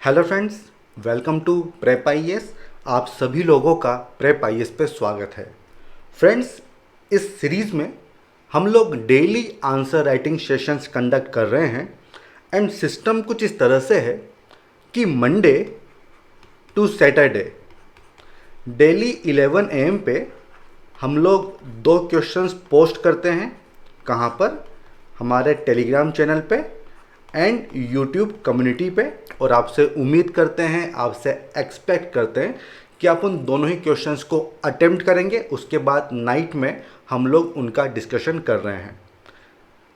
Hello friends, welcome to prep IAS. आप सभी लोगों का प्रेप आईएएस पे स्वागत है। फ्रेंड्स, इस सीरीज़ में हम लोग daily answer writing sessions conduct कर रहे हैं एंड सिस्टम कुछ इस तरह से है कि Monday to Saturday daily 11 AM पे हम लोग 2 क्वेश्चंस पोस्ट करते हैं। कहाँ पर? हमारे टेलीग्राम चैनल पे एंड यूट्यूब कम्युनिटी पे। और आपसे उम्मीद करते हैं, आपसे एक्सपेक्ट करते हैं कि आप उन दोनों ही क्वेश्चंस को अटेम्प्ट करेंगे। उसके बाद नाइट में हम लोग उनका डिस्कशन कर रहे हैं।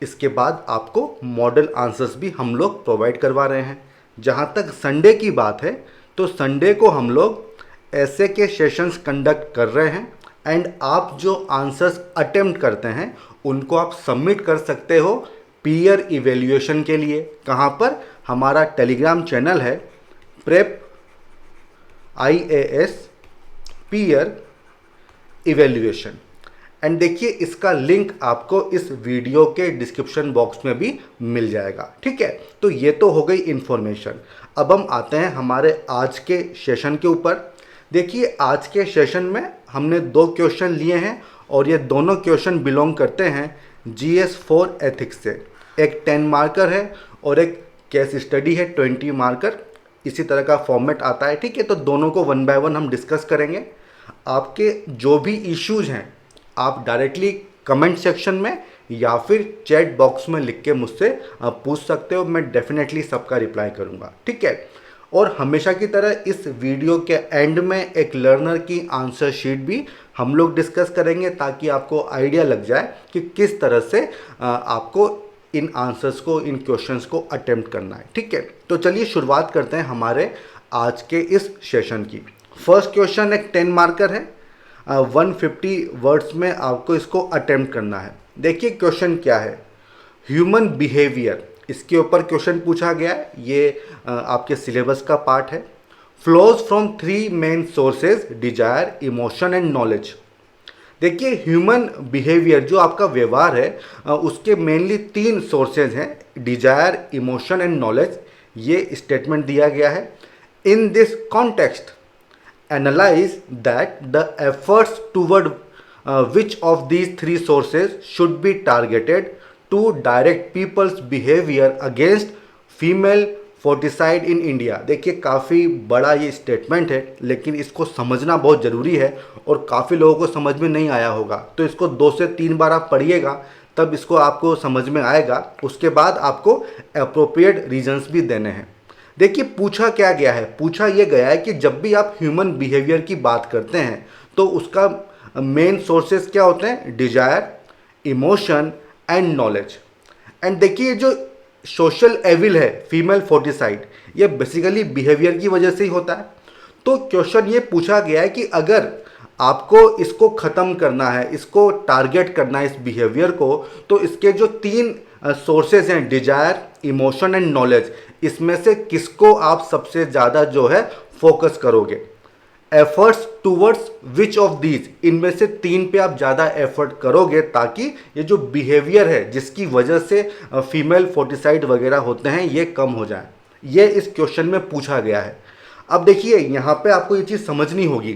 इसके बाद आपको मॉडल आंसर्स भी हम लोग प्रोवाइड करवा रहे हैं। जहाँ तक संडे की बात है तो संडे को हम लोग ऐसे के सेशंस कंडक्ट कर रहे हैं एंड आप जो आंसर्स अटेम्प्ट करते हैं उनको आप सबमिट कर सकते हो पीयर इवेल्युएशन के लिए। कहाँ पर? हमारा टेलीग्राम चैनल है prep IAS peer evaluation. And देखिए, इसका लिंक आपको इस वीडियो के डिस्क्रिप्शन बॉक्स में भी मिल जाएगा। ठीक है, तो ये तो हो गई इन्फॉर्मेशन। अब हम आते हैं हमारे आज के सेशन के ऊपर। देखिए, आज के सेशन में हमने 2 क्वेश्चन लिए हैं और ये दोनों क्वेश्चन बिलोंग करते हैं GS4 एथिक्स से। एक 10 मार्कर है और एक केस स्टडी है 20 मार्कर। इसी तरह का फॉर्मेट आता है। ठीक है, तो दोनों को 1 बाय 1 हम डिस्कस करेंगे। आपके जो भी इश्यूज हैं आप डायरेक्टली कमेंट सेक्शन में या फिर चैट बॉक्स में लिख के मुझसे पूछ सकते हो। मैं डेफिनेटली सबका रिप्लाई करूँगा। ठीक है, और हमेशा की तरह इस वीडियो के एंड में एक लर्नर की आंसर शीट भी हम लोग डिस्कस करेंगे ताकि आपको आइडिया लग जाए कि किस तरह से आपको इन आंसर्स को, इन क्वेश्चंस को अटेम्प्ट करना है। ठीक है, तो चलिए शुरुआत करते हैं हमारे आज के इस सेशन की। फर्स्ट क्वेश्चन एक 10 मार्कर है। 150 वर्ड्स में आपको इसको अटेम्प्ट करना है। देखिए क्वेश्चन क्या है, ह्यूमन बिहेवियर, इसके ऊपर क्वेश्चन पूछा गया है। ये आपके सिलेबस का पार्ट है। Flows from 3 main sources, desire, emotion and knowledge. देखिए, ह्यूमन बिहेवियर जो आपका व्यवहार है उसके मेनली 3 सोर्सेज हैं, डिजायर, इमोशन एंड नॉलेज। ये स्टेटमेंट दिया गया है। In this context analyse that the efforts toward which of these 3 sources should be targeted to direct people's behavior against female foeticide in India. देखिए, काफ़ी बड़ा ये statement है लेकिन इसको समझना बहुत ज़रूरी है और काफ़ी लोगों को समझ में नहीं आया होगा। तो इसको 2 से 3 बार आप पढ़िएगा तब इसको आपको समझ में आएगा। उसके बाद आपको अप्रोप्रिएट रीजंस भी देने हैं। देखिए, पूछा क्या गया है, पूछा ये गया है कि जब भी आप ह्यूमन बिहेवियर की बात करते हैं तो उसका मेन सोर्सेज क्या होते हैं? Desire, emotion and knowledge. And देखिए, जो सोशल एविल है फीमेल फोर्टिसाइड, ये बेसिकली बिहेवियर की वजह से ही होता है। तो क्वेश्चन ये पूछा गया है कि अगर आपको इसको ख़त्म करना है, इसको टारगेट करना है, इस बिहेवियर को, तो इसके जो 3 सोर्सेज हैं, डिजायर, इमोशन एंड नॉलेज, इसमें से किसको आप सबसे ज़्यादा जो है फोकस करोगे? Efforts towards which of these, इनमें से 3 पे आप ज़्यादा एफर्ट करोगे ताकि ये जो बिहेवियर है जिसकी वजह से फीमेल फोर्टिसाइड वगैरह होते हैं ये कम हो जाए। ये इस क्वेश्चन में पूछा गया है। अब देखिए, यहाँ पे आपको ये चीज़ समझनी होगी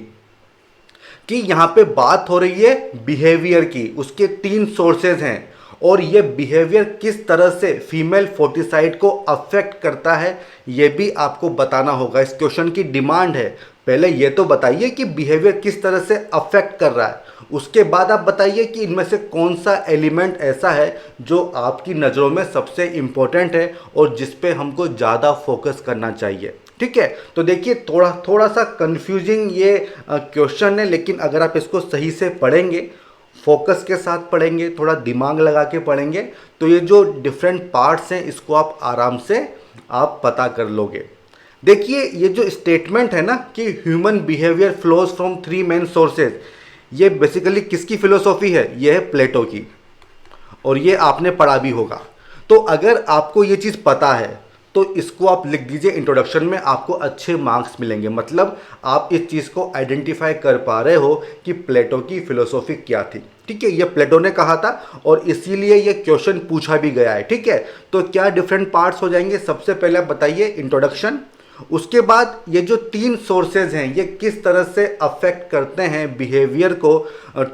कि यहाँ पे बात हो रही है बिहेवियर की, उसके 3 सोर्सेज हैं और ये बिहेवियर किस तरह से फीमेल फोर्टिसाइड को अफेक्ट करता है ये भी आपको बताना होगा। इस क्वेश्चन की डिमांड है, पहले ये तो बताइए कि बिहेवियर किस तरह से अफेक्ट कर रहा है, उसके बाद आप बताइए कि इनमें से कौन सा एलिमेंट ऐसा है जो आपकी नज़रों में सबसे इम्पोर्टेंट है और जिस पे हमको ज़्यादा फोकस करना चाहिए। ठीक है, तो देखिए, थोड़ा सा कंफ्यूजिंग ये क्वेश्चन है लेकिन अगर आप इसको सही से पढ़ेंगे, फोकस के साथ पढ़ेंगे, थोड़ा दिमाग लगा के पढ़ेंगे, तो ये जो डिफरेंट पार्ट्स हैं इसको आप आराम से आप पता कर लोगे। देखिए, ये जो स्टेटमेंट है ना कि human behaviour flows from 3 main sources, ये बेसिकली किसकी फिलोसॉफी है? ये है प्लेटो की, और ये आपने पढ़ा भी होगा। तो अगर आपको ये चीज़ पता है तो इसको आप लिख दीजिए इंट्रोडक्शन में, आपको अच्छे मार्क्स मिलेंगे। मतलब आप इस चीज़ को आइडेंटिफाई कर पा रहे हो कि प्लेटो की फिलोसॉफी क्या थी। ठीक है, ये प्लेटो ने कहा था और इसीलिए ये क्वेश्चन पूछा भी गया है। ठीक है, तो क्या डिफरेंट पार्ट्स हो जाएंगे? सबसे पहले आप बताइए इंट्रोडक्शन, उसके बाद ये जो 3 सोर्सेज हैं ये किस तरह से अफेक्ट करते हैं बिहेवियर को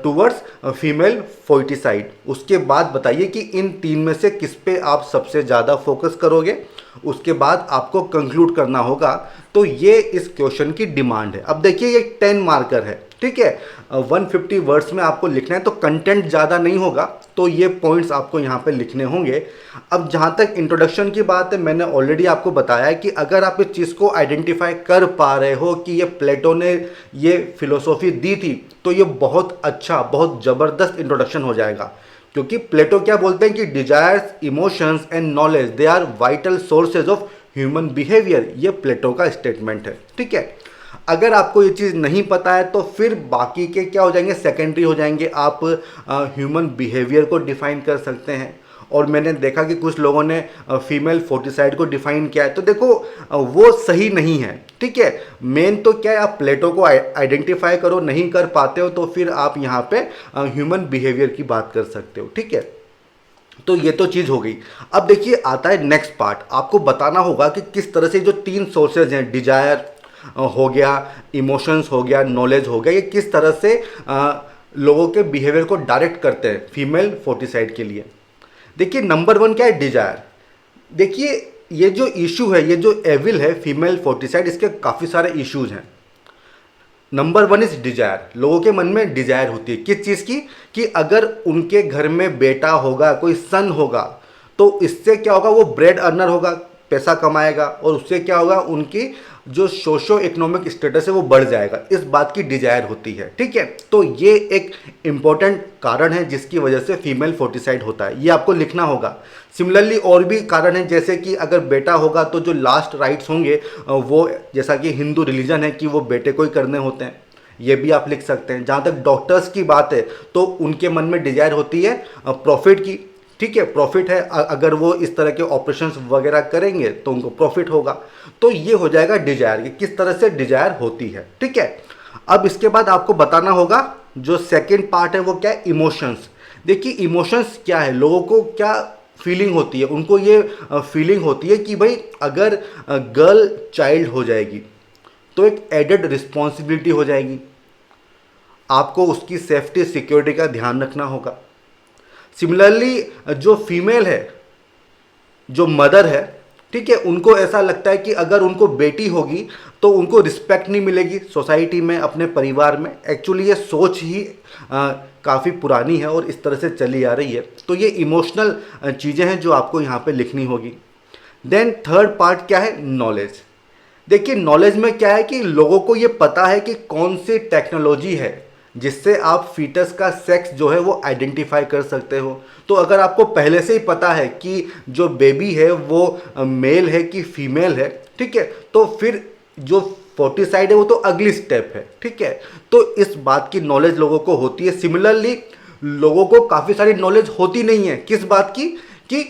टुवर्ड्स फीमेल फोर्टिसाइड। उसके बाद बताइए कि इन 3 में से किस पे आप सबसे ज़्यादा फोकस करोगे। उसके बाद आपको कंक्लूड करना होगा। तो ये इस क्वेश्चन की डिमांड है। अब देखिए ये 10 मार्कर है, ठीक है, 150 वर्ड्स में आपको लिखना है, तो कंटेंट ज़्यादा नहीं होगा, तो ये पॉइंट्स आपको यहाँ पे लिखने होंगे। अब जहाँ तक इंट्रोडक्शन की बात है, मैंने ऑलरेडी आपको बताया है कि अगर आप इस चीज़ को आइडेंटिफाई कर पा रहे हो कि ये प्लेटो ने ये फिलोसॉफी दी थी, तो ये बहुत अच्छा, बहुत ज़बरदस्त इंट्रोडक्शन हो जाएगा। क्योंकि प्लेटो क्या बोलते हैं कि desires, emotions and knowledge they are vital sources of human behaviour. ये प्लेटो का स्टेटमेंट है, ठीक है। अगर आपको ये चीज़ नहीं पता है तो फिर बाकी के क्या हो जाएंगे, सेकेंडरी हो जाएंगे। आप ह्यूमन बिहेवियर को डिफाइन कर सकते हैं। और मैंने देखा कि कुछ लोगों ने फीमेल फोर्टिसाइड को डिफाइन किया है, तो देखो वो सही नहीं है, ठीक है। मेन तो क्या है, आप प्लेटो को आइडेंटिफाई करो, नहीं कर पाते हो तो फिर आप यहाँ पे ह्यूमन बिहेवियर की बात कर सकते हो, ठीक है। तो ये तो चीज़ हो गई। अब देखिए आता है नेक्स्ट पार्ट, आपको बताना होगा कि किस तरह से जो 3 सोर्सेज हैं, डिजायर हो गया, इमोशंस हो गया, नॉलेज हो गया, ये किस तरह से लोगों के बिहेवियर को डायरेक्ट करते हैं फीमेल फोर्टिसाइड के लिए। देखिए नंबर 1 क्या है, डिजायर। देखिए ये जो इशू है, ये जो एविल है फीमेल फोर्टिसाइड, इसके काफ़ी सारे इश्यूज हैं। Number 1 is desire. लोगों के मन में डिजायर होती है किस चीज़ की, कि अगर उनके घर में बेटा होगा, कोई सन होगा, तो इससे क्या होगा, वो ब्रेड अर्नर होगा, पैसा कमाएगा, और उससे क्या होगा, उनकी जो सोशो इकोनॉमिक स्टेटस है वो बढ़ जाएगा। इस बात की डिजायर होती है, ठीक है। तो ये एक इंपॉर्टेंट कारण है जिसकी वजह से फीमेल फोर्टिसाइड होता है, ये आपको लिखना होगा। सिमिलरली और भी कारण है, जैसे कि अगर बेटा होगा तो जो लास्ट राइट्स होंगे वो, जैसा कि हिंदू रिलीजन है कि वो बेटे को ही करने होते हैं, ये भी आप लिख सकते हैं। जहाँ तक डॉक्टर्स की बात है तो उनके मन में डिजायर होती है प्रॉफिट की, ठीक है। प्रॉफिट है, अगर वो इस तरह के ऑपरेशंस वगैरह करेंगे तो उनको प्रॉफिट होगा। तो ये हो जाएगा डिजायर, कि किस तरह से डिजायर होती है, ठीक है। अब इसके बाद आपको बताना होगा जो सेकंड पार्ट है वो क्या है, इमोशंस। देखिए इमोशंस क्या है, लोगों को क्या फीलिंग होती है, उनको ये फीलिंग होती है कि भाई अगर गर्ल चाइल्ड हो जाएगी तो एक एडेड रिस्पॉन्सिबिलिटी हो जाएगी, आपको उसकी सेफ्टी सिक्योरिटी का ध्यान रखना होगा। सिमिलरली जो फीमेल है, जो मदर है, ठीक है, उनको ऐसा लगता है कि अगर उनको बेटी होगी तो उनको रिस्पेक्ट नहीं मिलेगी सोसाइटी में, अपने परिवार में। एक्चुअली ये सोच ही काफ़ी पुरानी है और इस तरह से चली आ रही है। तो ये इमोशनल चीज़ें हैं जो आपको यहाँ पे लिखनी होगी। देन थर्ड पार्ट क्या है, नॉलेज। देखिए नॉलेज में क्या है कि लोगों को ये पता है कि कौन सी टेक्नोलॉजी है जिससे आप फीटस का सेक्स जो है वो आइडेंटिफाई कर सकते हो। तो अगर आपको पहले से ही पता है कि जो बेबी है वो मेल है कि फीमेल है, ठीक है, तो फिर जो फोर्टिसाइड है वो तो अगली स्टेप है, ठीक है। तो इस बात की नॉलेज लोगों को होती है। सिमिलरली लोगों को काफ़ी सारी नॉलेज होती नहीं है किस बात की, कि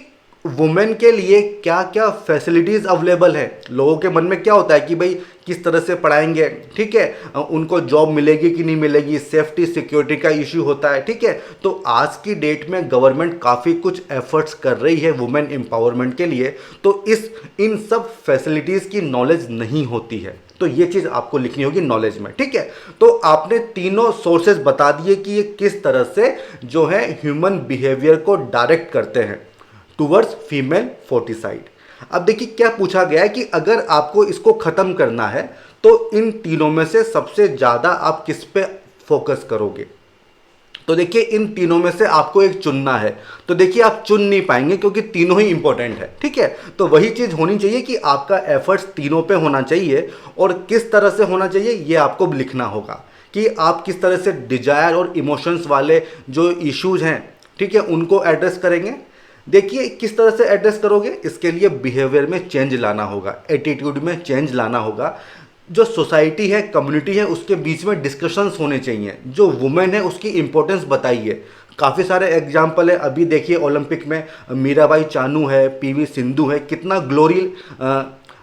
वुमेन के लिए क्या क्या फैसिलिटीज़ अवेलेबल है। लोगों के मन में क्या होता है कि भाई किस तरह से पढ़ाएंगे, ठीक है, उनको जॉब मिलेगी कि नहीं मिलेगी, सेफ्टी सिक्योरिटी का इश्यू होता है, ठीक है। तो आज की डेट में गवर्नमेंट काफ़ी कुछ एफर्ट्स कर रही है वुमेन एम्पावरमेंट के लिए, तो इन सब फैसिलिटीज़ की नॉलेज नहीं होती है। तो ये चीज़ आपको लिखनी होगी नॉलेज में, ठीक है। तो आपने तीनों सोर्सेज बता दिए कि ये किस तरह से जो है ह्यूमन बिहेवियर को डायरेक्ट करते हैं टूवर्ड्स फीमेल फोर्टिसाइड। अब देखिए क्या पूछा गया है कि अगर आपको इसको ख़त्म करना है तो इन तीनों में से सबसे ज़्यादा आप किस पे फोकस करोगे। तो देखिए इन तीनों में से आपको एक चुनना है। तो देखिए आप चुन नहीं पाएंगे क्योंकि तीनों ही इंपॉर्टेंट है, ठीक है। तो वही चीज़ होनी चाहिए कि आपका एफर्ट्स तीनों पे होना चाहिए, और किस तरह से होना चाहिए ये आपको लिखना होगा कि आप किस तरह से डिजायर और इमोशंस वाले जो इश्यूज हैं, ठीक है, उनको एड्रेस करेंगे। देखिए किस तरह से एड्रेस करोगे, इसके लिए बिहेवियर में चेंज लाना होगा, एटीट्यूड में चेंज लाना होगा। जो सोसाइटी है, कम्युनिटी है, उसके बीच में डिस्कशंस होने चाहिए। जो वुमेन है उसकी इंपॉर्टेंस बताइए। काफ़ी सारे एग्जाम्पल है, अभी देखिए ओलंपिक में मीराबाई चानू है, पीवी सिंधु है, कितना ग्लोरी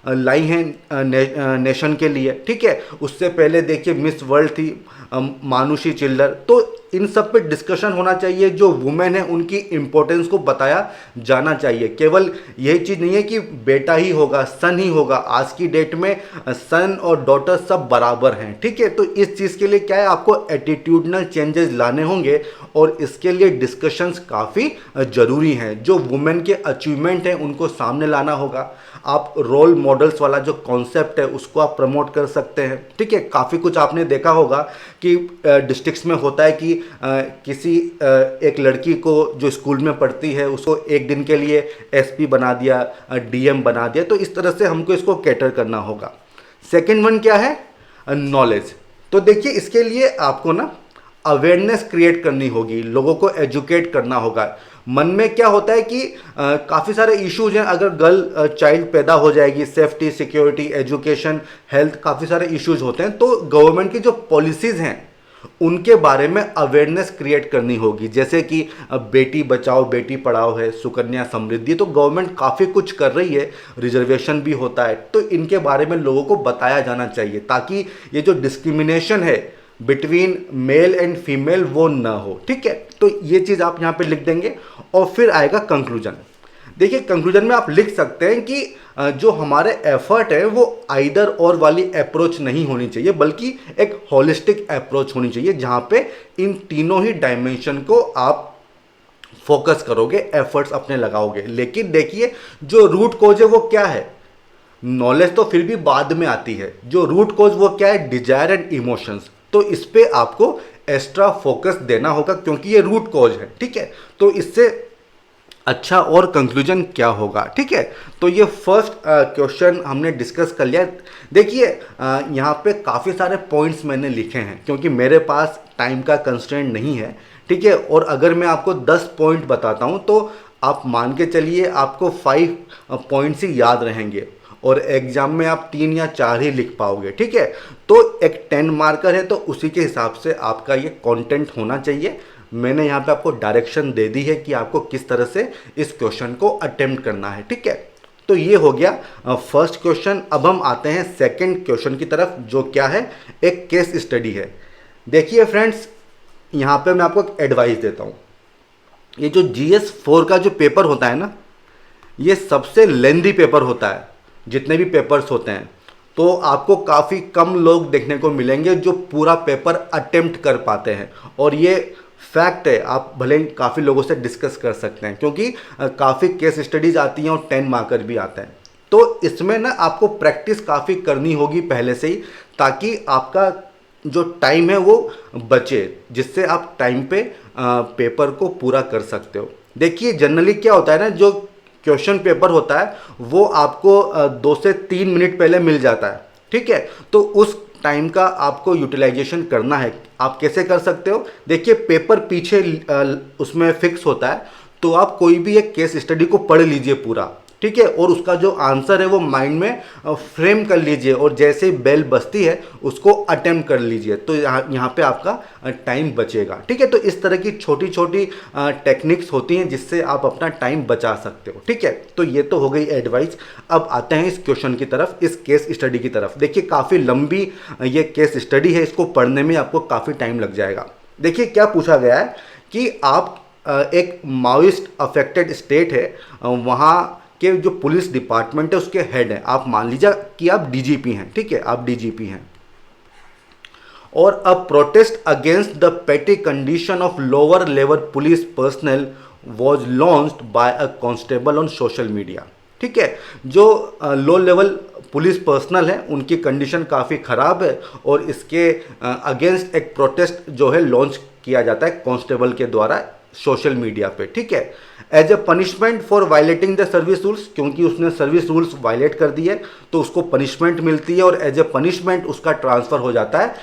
लाई हैं नेशन के लिए, ठीक है। उससे पहले देखिए मिस वर्ल्ड थी मानुषी चिल्लर। तो इन सब पे डिस्कशन होना चाहिए। जो वुमेन है उनकी इंपॉर्टेंस को बताया जाना चाहिए। केवल यही चीज़ नहीं है कि बेटा ही होगा, सन ही होगा। आज की डेट में सन और डॉटर सब बराबर हैं, ठीक है। तो इस चीज़ के लिए क्या है, आपको एटीट्यूडनल चेंजेस लाने होंगे और इसके लिए डिस्कशंस काफ़ी ज़रूरी हैं। जो वुमेन के अचीवमेंट हैं उनको सामने लाना होगा। आप रोल मॉडल्स वाला जो कॉन्सेप्ट है उसको आप प्रमोट कर सकते हैं, ठीक है। काफ़ी कुछ आपने देखा होगा कि डिस्ट्रिक्ट्स में होता है कि किसी एक लड़की को जो स्कूल में पढ़ती है उसको एक दिन के लिए एसपी बना दिया, डीएम बना दिया। तो इस तरह से हमको इसको कैटर करना होगा। सेकेंड वन क्या है, नॉलेज। तो देखिए इसके लिए आपको ना अवेयरनेस क्रिएट करनी होगी, लोगों को एजुकेट करना होगा। मन में क्या होता है कि काफ़ी सारे इश्यूज हैं। अगर गर्ल चाइल्ड पैदा हो जाएगी, सेफ्टी, सिक्योरिटी, एजुकेशन, हेल्थ, काफ़ी सारे इश्यूज होते हैं। तो गवर्नमेंट की जो पॉलिसीज़ हैं उनके बारे में अवेयरनेस क्रिएट करनी होगी। जैसे कि बेटी बचाओ बेटी पढ़ाओ है, सुकन्या समृद्धि, तो गवर्नमेंट काफ़ी कुछ कर रही है, रिजर्वेशन भी होता है। तो इनके बारे में लोगों को बताया जाना चाहिए ताकि ये जो डिस्क्रिमिनेशन है बिटवीन मेल एंड फीमेल वो ना हो, ठीक है। तो ये चीज़ आप यहाँ पे लिख देंगे और फिर आएगा कंक्लूजन। देखिए कंक्लूजन में आप लिख सकते हैं कि जो हमारे एफर्ट है वो आइदर और वाली अप्रोच नहीं होनी चाहिए, बल्कि एक होलिस्टिक अप्रोच होनी चाहिए जहाँ पे इन तीनों ही डायमेंशन को आप फोकस करोगे, एफर्ट्स अपने लगाओगे। लेकिन देखिए जो रूट कॉज है वो क्या है, नॉलेज तो फिर भी बाद में आती है। जो रूट कॉज वो क्या है, डिजायर एंड इमोशंस। तो इस पे आपको एक्स्ट्रा फोकस देना होगा क्योंकि ये रूट कॉज है, ठीक है। तो इससे अच्छा और कंक्लूजन क्या होगा, ठीक है। तो ये फर्स्ट क्वेश्चन हमने डिस्कस कर लिया। देखिए यहाँ पे काफ़ी सारे पॉइंट्स मैंने लिखे हैं क्योंकि मेरे पास टाइम का कंस्ट्रेंट नहीं है, ठीक है। और अगर मैं आपको 10 पॉइंट बताता हूँ तो आप मान के चलिए आपको 5 पॉइंट्स ही याद रहेंगे और एग्जाम में आप 3 या 4 ही लिख पाओगे, ठीक है। तो एक 10 मार्कर है तो उसी के हिसाब से आपका ये कंटेंट होना चाहिए। मैंने यहाँ पे आपको डायरेक्शन दे दी है कि आपको किस तरह से इस क्वेश्चन को अटेम्प्ट करना है, ठीक है। तो ये हो गया फर्स्ट क्वेश्चन। अब हम आते हैं सेकंड क्वेश्चन की तरफ, जो क्या है, एक केस स्टडी है। देखिए फ्रेंड्स, यहाँ पे मैं आपको एक एडवाइस देता हूँ। ये जो GS 4 का जो पेपर होता है ना, ये सबसे लेंदी पेपर होता है जितने भी पेपर्स होते हैं। तो आपको काफ़ी कम लोग देखने को मिलेंगे जो पूरा पेपर अटेम्प्ट कर पाते हैं। और ये फैक्ट है, आप भले काफ़ी लोगों से डिस्कस कर सकते हैं क्योंकि काफ़ी केस स्टडीज आती हैं और 10 मार्कर भी आते हैं। तो इसमें ना आपको प्रैक्टिस काफ़ी करनी होगी पहले से ही, ताकि आपका जो टाइम है वो बचे, जिससे आप टाइम पे पेपर को पूरा कर सकते हो। देखिए जनरली क्या होता है ना, जो क्वेश्चन पेपर होता है वो आपको 2 से 3 मिनट पहले मिल जाता है, ठीक है। तो उस टाइम का आपको यूटिलाइजेशन करना है। आप कैसे कर सकते हो, देखिए पेपर पीछे उसमें फिक्स होता है, तो आप कोई भी एक केस स्टडी को पढ़ लीजिए पूरा, ठीक है। और उसका जो आंसर है वो माइंड में फ्रेम कर लीजिए और जैसे ही बेल बजती है उसको अटेम्प्ट कर लीजिए। तो यहाँ पे आपका टाइम बचेगा, ठीक है। तो इस तरह की छोटी छोटी टेक्निक्स होती हैं जिससे आप अपना टाइम बचा सकते हो, ठीक है। तो ये तो हो गई एडवाइस। अब आते हैं इस क्वेश्चन की तरफ, इस केस स्टडी की तरफ। देखिए काफ़ी लंबी ये केस स्टडी है, इसको पढ़ने में आपको काफ़ी टाइम लग जाएगा। देखिए क्या पूछा गया है कि आप एक माओइस्ट अफेक्टेड स्टेट है, वहाँ कि जो पुलिस डिपार्टमेंट है उसके हेड हैं। आप मान लीजिए कि आप डीजीपी हैं, ठीक है, आप डीजीपी हैं। और अ प्रोटेस्ट अगेंस्ट द पेटी condition of lower level police personal was launched by a constable on social media, ठीक है। जो लो लेवल पुलिस पर्सनल है उनकी कंडीशन काफ़ी ख़राब है और इसके अगेंस्ट एक प्रोटेस्ट जो है लॉन्च किया जाता है कांस्टेबल के द्वारा सोशल मीडिया पे, ठीक है। As a punishment for violating the service rules, क्योंकि उसने सर्विस रूल्स वायलेट कर दिए तो उसको पनिशमेंट मिलती है और एज ए पनिशमेंट उसका ट्रांसफ़र हो जाता है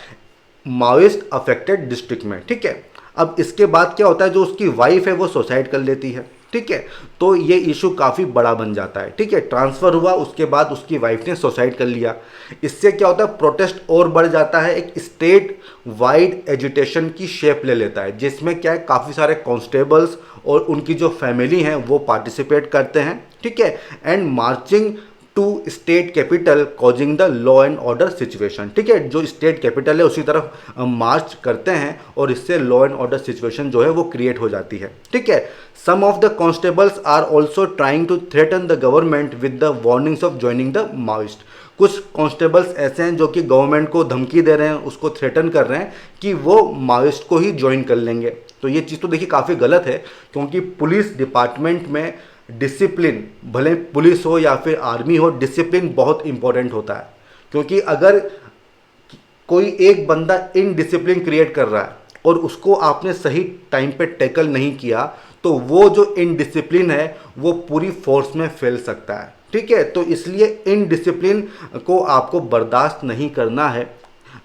माओइस्ट अफेक्टेड डिस्ट्रिक्ट में, ठीक है। अब इसके बाद क्या होता है, जो उसकी वाइफ है वो सुसाइड कर लेती है, ठीक है। तो ये इशू काफ़ी बड़ा बन जाता है, ठीक है। ट्रांसफ़र हुआ, उसके बाद उसकी वाइफ ने सुसाइड कर लिया। इससे क्या होता है, प्रोटेस्ट और बढ़ जाता है, एक स्टेट वाइड एजिटेशन की शेप ले लेता है, जिसमें क्या है काफ़ी सारे कांस्टेबल्स और उनकी जो फैमिली हैं वो पार्टिसिपेट करते हैं, ठीक है। And marching to state capital causing the law and order situation. ठीक है, जो स्टेट कैपिटल है उसी तरफ मार्च करते हैं और इससे लॉ एंड ऑर्डर सिचुएशन जो है वो क्रिएट हो जाती है। ठीक है, some of the constables are also trying to threaten the government with the warnings of joining the Maoist. कुछ कांस्टेबल्स ऐसे हैं जो कि गवर्नमेंट को धमकी दे रहे हैं, उसको थ्रेटन कर रहे हैं कि वो माओइस्ट को ही ज्वाइन कर लेंगे। तो ये चीज़ तो देखिए काफ़ी गलत है, क्योंकि पुलिस डिपार्टमेंट में डिसिप्लिन, भले पुलिस हो या फिर आर्मी हो, डिसिप्लिन बहुत इंपॉर्टेंट होता है। क्योंकि अगर कोई एक बंदा इनडिसिप्लिन क्रिएट कर रहा है और उसको आपने सही टाइम पे टैकल नहीं किया, तो वो जो इनडिसिप्लिन है वो पूरी फोर्स में फैल सकता है। ठीक है, तो इसलिए इनडिसिप्लिन को आपको बर्दाश्त नहीं करना है,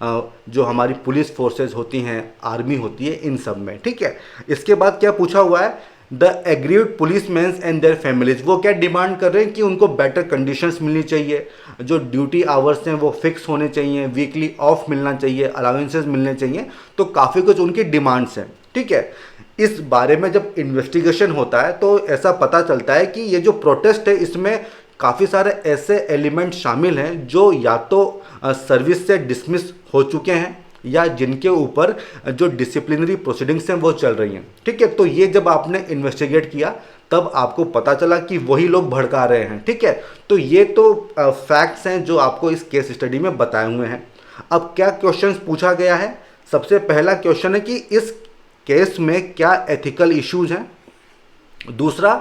जो हमारी पुलिस फोर्सेस होती हैं, आर्मी होती है, इन सब में। ठीक है, इसके बाद क्या पूछा हुआ है, the agreed policeman and their families, वो क्या डिमांड कर रहे हैं कि उनको बेटर कंडीशंस मिलनी चाहिए, जो ड्यूटी आवर्स हैं वो फिक्स होने चाहिए, वीकली ऑफ मिलना चाहिए, अलाउंसेस मिलने चाहिए। तो काफ़ी कुछ उनकी डिमांड्स हैं। ठीक है, इस बारे में जब इन्वेस्टिगेशन होता है तो ऐसा पता चलता है कि ये जो प्रोटेस्ट है इसमें काफ़ी सारे ऐसे एलिमेंट शामिल हैं जो या तो सर्विस से डिसमिस हो चुके हैं या जिनके ऊपर जो डिसिप्लिनरी प्रोसीडिंग्स हैं वो चल रही हैं। ठीक है, तो ये जब आपने इन्वेस्टिगेट किया तब आपको पता चला कि वही लोग भड़का रहे हैं। ठीक है, तो ये तो फैक्ट्स हैं जो आपको इस केस स्टडी में बताए हुए हैं। अब क्या क्वेश्चंस पूछा गया है, सबसे पहला क्वेश्चन है कि इस केस में क्या एथिकल इश्यूज हैं। दूसरा,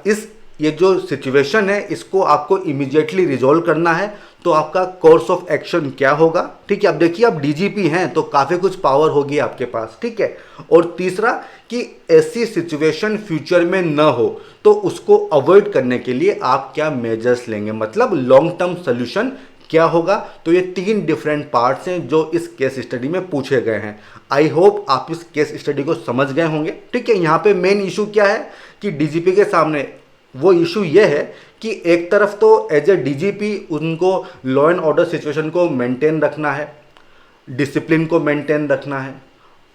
इस ये जो सिचुएशन है इसको आपको इमीडिएटली रिजॉल्व करना है, तो आपका कोर्स ऑफ एक्शन क्या होगा। ठीक है, अब देखिए आप डीजीपी हैं तो काफ़ी कुछ पावर होगी आपके पास। ठीक है, और तीसरा कि ऐसी सिचुएशन फ्यूचर में न हो तो उसको अवॉइड करने के लिए आप क्या मेजर्स लेंगे, मतलब लॉन्ग टर्म सोल्यूशन क्या होगा। तो ये 3 डिफरेंट पार्ट्स हैं जो इस केस स्टडी में पूछे गए हैं। आई होप आप इस केस स्टडी को समझ गए होंगे। ठीक है, यहाँ पे मेन इशू क्या है कि डीजीपी के सामने वो इशू ये है कि एक तरफ तो एज ए डीजीपी उनको लॉ एंड ऑर्डर सिचुएशन को मेंटेन रखना है, डिसिप्लिन को मेंटेन रखना है,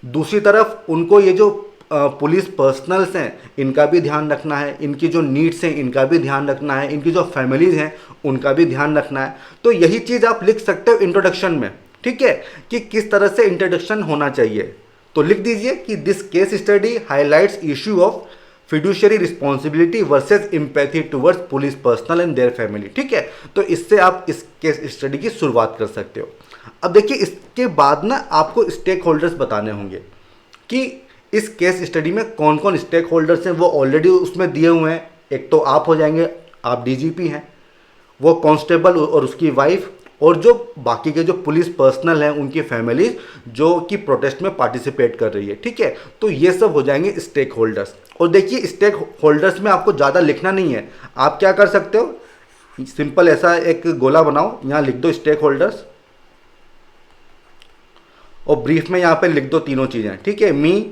दूसरी तरफ उनको ये जो पुलिस पर्सनल्स हैं इनका भी ध्यान रखना है, इनकी जो नीड्स हैं इनका भी ध्यान रखना है, इनकी जो फैमिलीज हैं उनका भी ध्यान रखना है। तो यही चीज़ आप लिख सकते हो इंट्रोडक्शन में। ठीक है, कि किस तरह से इंट्रोडक्शन होना चाहिए। तो लिख दीजिए कि this case study highlights issue of fiduciary responsibility versus empathy towards police personal and their family. ठीक है, तो इससे आप इस केस स्टडी की शुरुआत कर सकते हो। अब देखिए इसके बाद ना आपको स्टेक होल्डर्स बताने होंगे कि इस केस स्टडी में कौन कौन स्टेक होल्डर्स हैं, वो ऑलरेडी उसमें दिए हुए हैं। एक तो आप हो जाएंगे, आप डीजीपी हैं, वो कांस्टेबल और उसकी वाइफ, और जो बाकी के जो पुलिस पर्सनल हैं उनकी फैमिलीज जो कि प्रोटेस्ट में पार्टिसिपेट कर रही है। ठीक है, तो ये सब हो जाएंगे स्टेक होल्डर्स। और देखिए स्टेक होल्डर्स में आपको ज़्यादा लिखना नहीं है, आप क्या कर सकते हो, सिंपल ऐसा एक गोला बनाओ, यहाँ लिख दो स्टेक होल्डर्स और ब्रीफ में यहाँ पे लिख दो तीनों चीज़ें। ठीक है, मी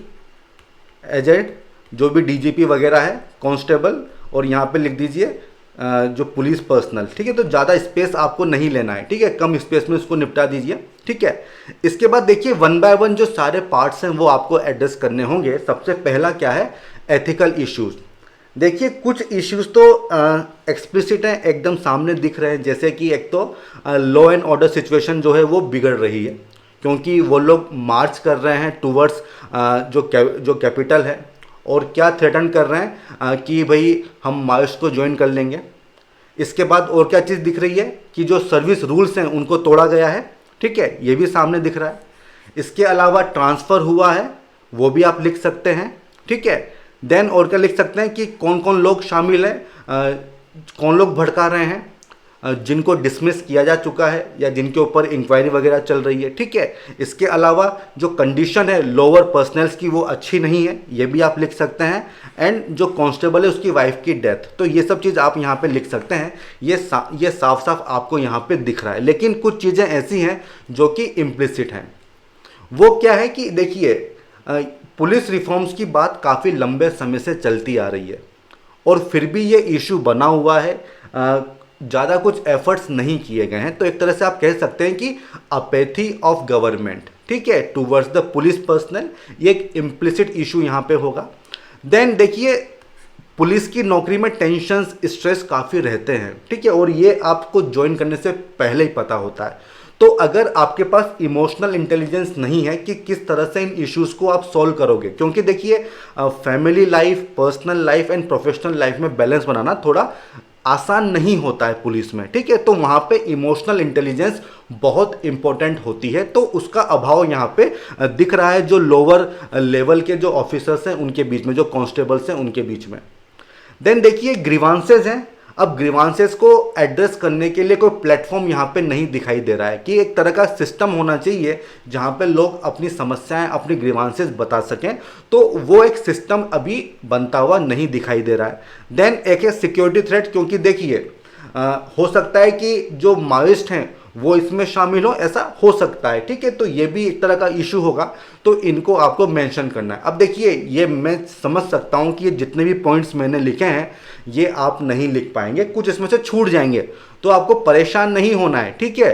एजेंट जो भी डीजीपी वगैरह है, कांस्टेबल, और यहाँ पे लिख दीजिए जो पुलिस पर्सनल। ठीक है, तो ज़्यादा स्पेस आपको नहीं लेना है। ठीक है, कम स्पेस में उसको निपटा दीजिए। ठीक है, इसके बाद देखिए 1 बाय 1 जो सारे पार्ट्स हैं वो आपको एड्रेस करने होंगे। सबसे पहला क्या है, एथिकल इश्यूज। देखिए कुछ इश्यूज तो एक्सप्लिसिट हैं, एकदम सामने दिख रहे हैं, जैसे कि एक तो लॉ एंड ऑर्डर सिचुएशन जो है वो बिगड़ रही है, क्योंकि वो लोग मार्च कर रहे हैं टूवर्ड्स जो कैपिटल है, और क्या थ्रेटन कर रहे हैं कि भाई हम माओइस्ट को ज्वाइन कर लेंगे। इसके बाद और क्या चीज़ दिख रही है कि जो सर्विस रूल्स हैं उनको तोड़ा गया है। ठीक है, ये भी सामने दिख रहा है। इसके अलावा ट्रांसफ़र हुआ है, वो भी आप लिख सकते हैं। ठीक है, देन और क्या लिख सकते हैं कि कौन कौन लोग शामिल हैं, कौन लोग भड़का रहे हैं, जिनको डिसमिस किया जा चुका है या जिनके ऊपर इंक्वायरी वगैरह चल रही है। ठीक है, इसके अलावा जो कंडीशन है लोअर पर्सनल्स की वो अच्छी नहीं है, ये भी आप लिख सकते हैं। एंड जो कांस्टेबल है उसकी वाइफ की डेथ, तो ये सब चीज़ आप यहाँ पे लिख सकते हैं। ये साफ साफ आपको यहाँ पे दिख रहा है। लेकिन कुछ चीज़ें ऐसी हैं जो कि इम्प्लिसिट हैं। वो क्या है कि देखिए पुलिस रिफॉर्म्स की बात काफ़ी लंबे समय से चलती आ रही है और फिर भी ये इशू बना हुआ है, ज़्यादा कुछ एफर्ट्स नहीं किए गए हैं। तो एक तरह से आप कह सकते हैं कि अपैथी ऑफ गवर्नमेंट, ठीक है, टूवर्ड्स द पुलिस पर्सनल, ये एक इम्प्लिसिट इशू यहाँ पे होगा। देन देखिए पुलिस की नौकरी में टेंशन स्ट्रेस काफ़ी रहते हैं, ठीक है, और ये आपको ज्वाइन करने से पहले ही पता होता है। तो अगर आपके पास इमोशनल इंटेलिजेंस नहीं है कि किस तरह से इन इश्यूज़ को आप सॉल्व करोगे, क्योंकि देखिए family life, personal life and professional life में बैलेंस बनाना थोड़ा आसान नहीं होता है पुलिस में, ठीक है। तो वहाँ पे इमोशनल इंटेलिजेंस बहुत इंपॉर्टेंट होती है, तो उसका अभाव यहाँ पे दिख रहा है जो लोअर लेवल के जो ऑफिसर्स हैं उनके बीच में, जो कांस्टेबल्स हैं उनके बीच में। देन देखिए ग्रीवांसेस हैं। अब ग्रीवांसेस को एड्रेस करने के लिए कोई प्लेटफॉर्म यहाँ पे नहीं दिखाई दे रहा है कि एक तरह का सिस्टम होना चाहिए जहाँ पे लोग अपनी समस्याएं, अपनी ग्रीवांसेस बता सकें, तो वो एक सिस्टम अभी बनता हुआ नहीं दिखाई दे रहा है। देन एक है सिक्योरिटी थ्रेट, क्योंकि देखिए हो सकता है कि जो माओइस्ट हैं वो इसमें शामिल हो, ऐसा हो सकता है, ठीक है। तो ये भी एक तरह का इशू होगा, तो इनको आपको मेंशन करना है। अब देखिए ये मैं समझ सकता हूँ कि ये जितने भी पॉइंट्स मैंने लिखे हैं ये आप नहीं लिख पाएंगे, कुछ इसमें से छूट जाएंगे, तो आपको परेशान नहीं होना है, ठीक है,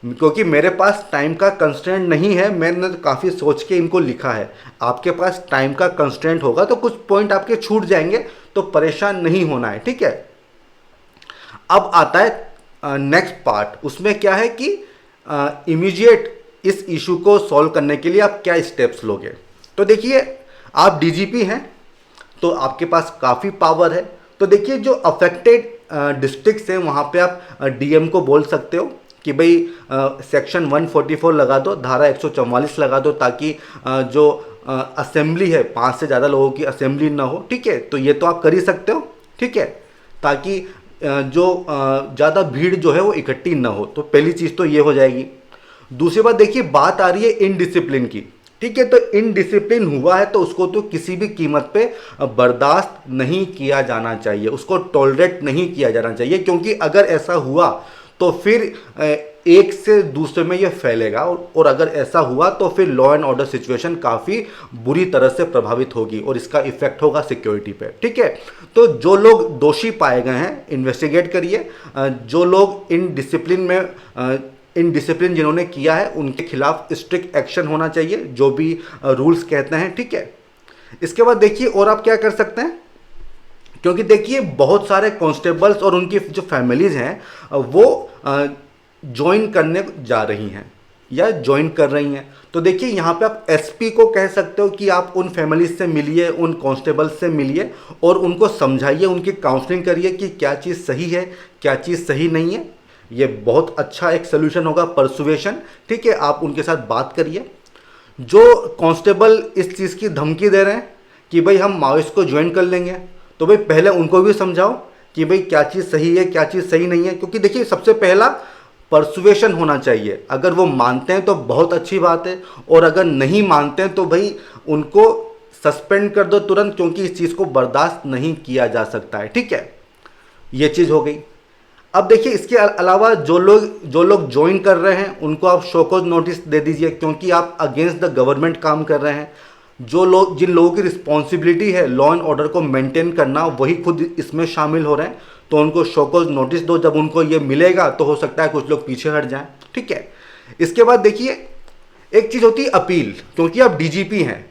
क्योंकि मेरे पास टाइम का कंस्ट्रेंट नहीं है। मैंने काफ़ी सोच के इनको लिखा है। आपके पास टाइम का कंस्ट्रेंट होगा तो कुछ पॉइंट आपके छूट जाएंगे, तो परेशान नहीं होना है, ठीक है। अब आता है नेक्स्ट पार्ट। उसमें क्या है कि इमीडिएट इस इशू को सॉल्व करने के लिए आप क्या स्टेप्स लोगे। तो देखिए आप डीजीपी हैं तो आपके पास काफ़ी पावर है, तो देखिए जो अफेक्टेड डिस्ट्रिक्ट्स हैं वहाँ पे आप डीएम को बोल सकते हो कि भाई सेक्शन 144 लगा दो, धारा 144 लगा दो, ताकि जो असेंबली है 5 से ज़्यादा लोगों की असेंबली ना हो, ठीक है। तो ये तो आप कर ही सकते हो, ठीक है, ताकि जो ज़्यादा भीड़ जो है वो इकट्ठी ना हो। तो पहली चीज़ तो ये हो जाएगी। दूसरी बात देखिए, बात आ रही है इनडिसिप्लिन की, ठीक है। तो इनडिसिप्लिन हुआ है तो उसको तो किसी भी कीमत पे बर्दाश्त नहीं किया जाना चाहिए, उसको टॉलरेट नहीं किया जाना चाहिए, क्योंकि अगर ऐसा हुआ तो फिर एक से दूसरे में ये फैलेगा, और अगर ऐसा हुआ तो फिर लॉ एंड ऑर्डर सिचुएशन काफ़ी बुरी तरह से प्रभावित होगी और इसका इफेक्ट होगा सिक्योरिटी पे, ठीक है। तो जो लोग दोषी पाए गए हैं इन्वेस्टिगेट करिए, जो लोग इनडिसिप्लिन जिन्होंने किया है उनके खिलाफ स्ट्रिक्ट एक्शन होना चाहिए, जो भी रूल्स कहते हैं, ठीक है। इसके बाद देखिए और आप क्या कर सकते हैं, क्योंकि देखिए बहुत सारे कांस्टेबल्स और उनकी जो फैमिलीज हैं वो ज्वाइन करने जा रही हैं या ज्वाइन कर रही हैं। तो देखिए यहाँ पे आप एसपी को कह सकते हो कि आप उन फैमिलीज से मिलिए, उन कांस्टेबल्स से मिलिए और उनको समझाइए, उनकी काउंसलिंग करिए कि क्या चीज़ सही है, क्या चीज़ सही नहीं है। ये बहुत अच्छा एक सोल्यूशन होगा, परसुएशन, ठीक है। आप उनके साथ बात करिए। जो कांस्टेबल इस चीज़ की धमकी दे रहे हैं कि भाई हम माओइस्ट को ज्वाइन कर लेंगे, तो भाई पहले उनको भी समझाओ कि भाई क्या चीज़ सही है, क्या चीज़ सही नहीं है, क्योंकि देखिए सबसे पहला परसुएशन होना चाहिए। अगर वो मानते हैं तो बहुत अच्छी बात है, और अगर नहीं मानते हैं तो भाई उनको सस्पेंड कर दो तुरंत, क्योंकि इस चीज़ को बर्दाश्त नहीं किया जा सकता है, ठीक है। ये चीज़ हो गई। अब देखिए इसके अलावा जो लोग ज्वाइन कर रहे हैं उनको आप शोकॉज नोटिस दे दीजिए, क्योंकि आप अगेंस्ट द गवर्नमेंट काम कर रहे हैं। जिन लोगों की रिस्पॉन्सिबिलिटी है लॉ एंड ऑर्डर को मेंटेन करना, वही खुद इसमें शामिल हो रहे हैं, तो उनको शोकॉज नोटिस दो। जब उनको ये मिलेगा तो हो सकता है कुछ लोग पीछे हट जाएं, ठीक है। इसके बाद देखिए एक चीज़ होती है अपील, क्योंकि आप डीजीपी हैं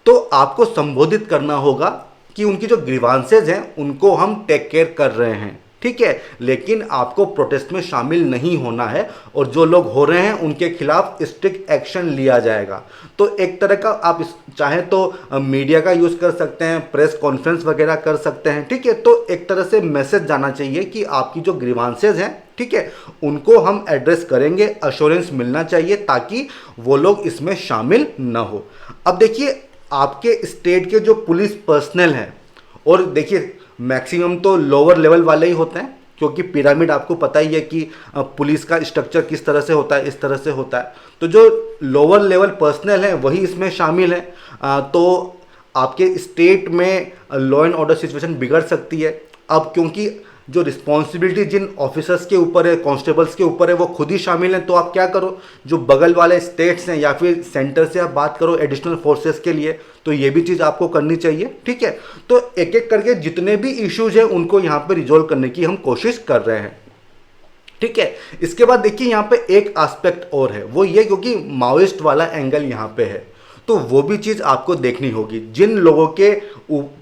तो आपको संबोधित करना होगा कि उनकी जो ग्रीवांसेज हैं उनको हम टेक केयर कर रहे हैं, ठीक है, लेकिन आपको प्रोटेस्ट में शामिल नहीं होना है, और जो लोग हो रहे हैं उनके खिलाफ स्ट्रिक्ट एक्शन लिया जाएगा। तो एक तरह का आप चाहें तो मीडिया का यूज़ कर सकते हैं, प्रेस कॉन्फ्रेंस वगैरह कर सकते हैं, ठीक है। तो एक तरह से मैसेज जाना चाहिए कि आपकी जो ग्रीवांसेज हैं, ठीक है, उनको हम एड्रेस करेंगे, अश्योरेंस मिलना चाहिए ताकि वो लोग इसमें शामिल ना हो। अब देखिए आपके स्टेट के जो पुलिस पर्सनल हैं, और देखिए मैक्सिमम तो लोअर लेवल वाले ही होते हैं, क्योंकि पिरामिड आपको पता ही है कि पुलिस का स्ट्रक्चर किस तरह से होता है, इस तरह से होता है। तो जो लोअर लेवल पर्सनल हैं वही इसमें शामिल है, तो आपके स्टेट में लॉ एंड ऑर्डर सिचुएशन बिगड़ सकती है। अब क्योंकि जो रिस्पॉन्सिबिलिटी जिन ऑफिसर्स के ऊपर है, कांस्टेबल्स के ऊपर है, वो खुद ही शामिल हैं, तो आप क्या करो, जो बगल वाले स्टेट्स हैं या फिर सेंटर से आप बात करो एडिशनल फोर्सेस के लिए, तो ये भी चीज़ आपको करनी चाहिए, ठीक है। तो एक एक करके जितने भी इश्यूज हैं उनको यहाँ पे रिजोल्व करने की हम कोशिश कर रहे हैं, ठीक है। इसके बाद देखिए यहाँ पे एक एस्पेक्ट और है, वो ये, क्योंकि माओइस्ट वाला एंगल यहाँ पे है, तो वो भी चीज़ आपको देखनी होगी। जिन लोगों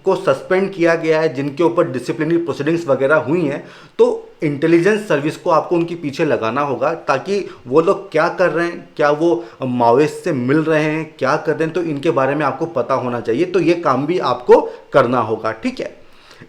को सस्पेंड किया गया है, जिनके ऊपर डिसिप्लिनरी प्रोसीडिंग्स वगैरह हुई हैं, तो इंटेलिजेंस सर्विस को आपको उनके पीछे लगाना होगा, ताकि वो लोग क्या कर रहे हैं, क्या वो माओइस्ट से मिल रहे हैं, क्या कर रहे हैं, तो इनके बारे में आपको पता होना चाहिए। तो ये काम भी आपको करना होगा, ठीक है।